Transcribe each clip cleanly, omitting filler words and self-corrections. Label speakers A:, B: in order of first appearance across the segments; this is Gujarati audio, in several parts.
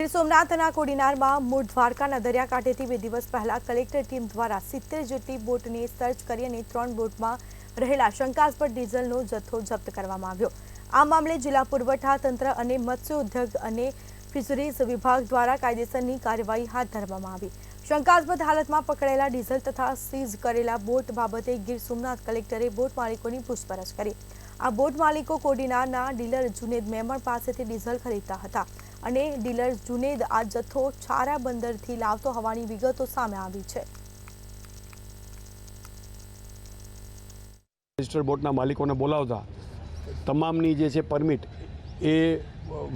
A: સોમનાથના કોડીનારમાં મૂળ દ્વારકાના દરિયાકાંઠેથી 2 દિવસ પહેલા કલેક્ટર ટીમ દ્વારા 70 જેટલી બોટને સર્ચ કરી અને 3 બોટમાં રહેલા શંકાસ્પદ ડીઝલનો જથ્થો જપ્ત કરવામાં આવ્યો। આ મામલે જિલ્લા પુરવઠા તંત્ર અને મત્સ્યોદ્યોગ અને ફિશરીઝ વિભાગ દ્વારા કાયદેસરની કાર્યવાહી હાથ ધરવામાં આવી। શંકાસ્પદ હાલતમાં પકડાયેલા ડીઝલ તથા સીઝ કરેલા બોટ બાબતે ગીર સોમનાથ કલેક્ટરે બોટ માલિકોની પૂછપરછ કરી। આ બોટ માલિકો કોડીનારના ડીલર જુનેદ મેમણ પાસેથી ડીઝલ ખરીદતા હતા અને ડીલર જુનેદ આ જથ્થો છારા બંદરથી લાવતો હોવાની વિગતો સામે આવી છે।
B: રજિસ્ટર્ડ બોટના માલિકોને બોલાવતા તમામની જે છે પરમિટ એ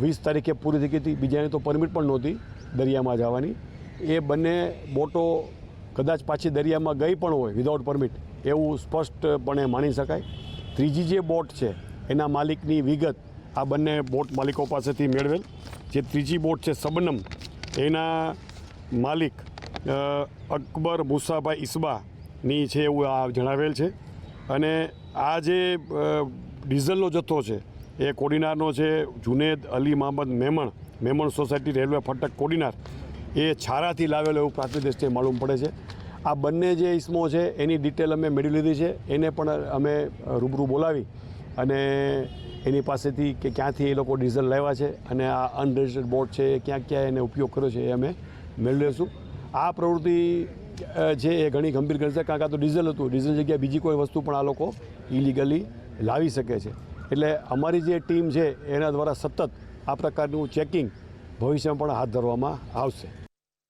B: 20 તારીખે પૂરી થઈ ગઈ હતી। બીજાને તો પરમિટ પણ નહોતી દરિયામાં જવાની। એ બંને બોટો કદાચ પાછી દરિયામાં ગઈ પણ હોય વિધાઉટ પરમિટ એવું સ્પષ્ટપણે માની શકાય। ત્રીજી જે બોટ છે એના માલિકની વિગત આ બંને બોટ માલિકો પાસેથી મેળવેલ। જે ત્રીજી બોટ છે સબનમ, એના માલિક અકબર મુસાભાઈ ઈસબાની છે એવું આ જણાવેલ છે। અને આ જે ડીઝલનો જથ્થો છે એ કોડીનારનો છે। જુનેદ અલી મહમદ મેમણ સોસાયટી રેલવે ફાટક કોડીનાર એ છારાથી લાવેલો એવું પ્રાથમિક દ્રષ્ટિએ માલુમ પડે છે। આ બંને જે ઇસમો છે એની ડિટેલ અમે મેળવી લીધી છે। એને પણ અમે રૂબરૂ બોલાવી અને એની પાસેથી કે ક્યાંથી એ લોકો ડીઝલ લાવ્યા છે અને આ અનરજિસ્ટર્ડ બોટ છે એ ક્યાં એને ઉપયોગ કર્યો છે એ અમે મેળવી લઈશું। આ પ્રવૃત્તિ છે એ ઘણી ગંભીર ગણશે, કારણ કે આ તો ડીઝલ હતું, ડીઝલ જગ્યાએ બીજી કોઈ વસ્તુ પણ આ લોકો ઇલીગલી લાવી શકે છે। એટલે અમારી જે ટીમ છે એના દ્વારા સતત આ પ્રકારનું ચેકિંગ ભવિષ્યમાં પણ હાથ ધરવામાં આવશે।